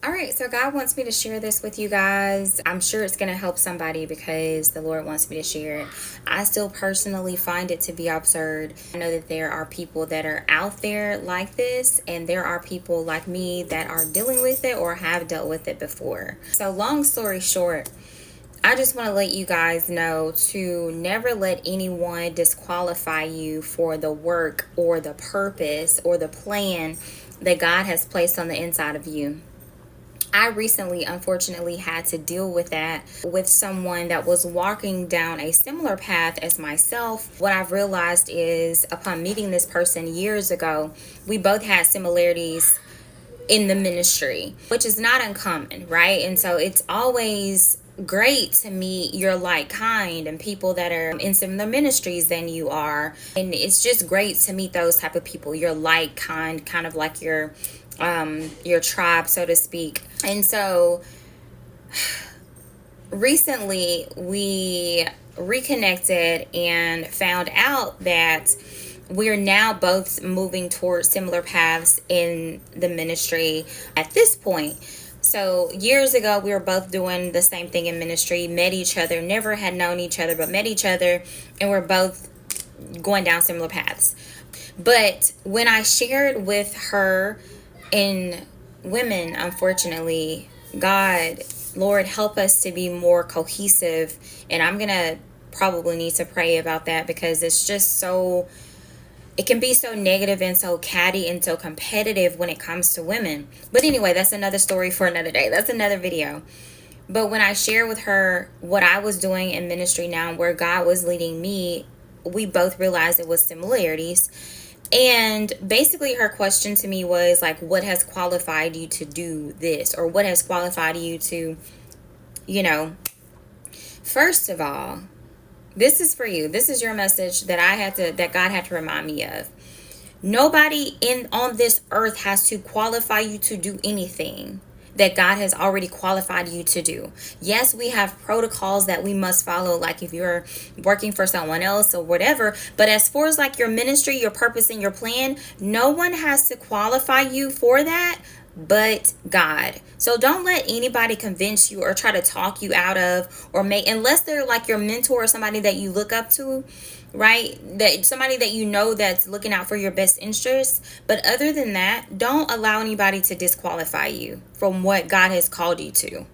All right, so God wants me to share this with you guys. I'm sure it's going to help somebody because the Lord wants me to share it. I still personally find it to be absurd. I know that there are people that are out there like this, and there are people like me that are dealing with it or have dealt with it before. So, long story short, I just want to let you guys know to never let anyone disqualify you for the work or the purpose or the plan that God has placed on the inside of you. I recently, unfortunately, had to deal with that with someone that was walking down a similar path as myself. What I've realized is, upon meeting this person years ago, we both had similarities in the ministry, which is not uncommon, right? And so it's always great to meet your like kind and people that are in similar ministries than you are. And it's just great to meet those type of people, your like kind of like your tribe, so to speak. And so recently we reconnected and found out that we're now both moving towards similar paths in the ministry at this point. So years ago, we were both doing the same thing in ministry, met each other, never had known each other, but met each other, and we're both going down similar paths. But when I shared with her in women, unfortunately, God, Lord, help us to be more cohesive. And I'm going to probably need to pray about that because it's just so, it can be so negative and so catty and so competitive when it comes to women. But anyway, that's another story for another day. That's another video. But when I share with her what I was doing in ministry now and where God was leading me, we both realized it was similarities. And basically her question to me was like, what has qualified you to do this? Or what has qualified you to, you know, first of all, this is for you. This is your message that God had to remind me of. Nobody on this earth has to qualify you to do anything that God has already qualified you to do. Yes, we have protocols that we must follow, like if you're working for someone else or whatever. But as far as like your ministry, your purpose, and your plan, no one has to qualify you for that but God. So don't let anybody convince you or try to talk you out of or make, unless they're like your mentor or somebody that you look up to, right? That somebody that you know that's looking out for your best interests. But other than that, don't allow anybody to disqualify you from what God has called you to.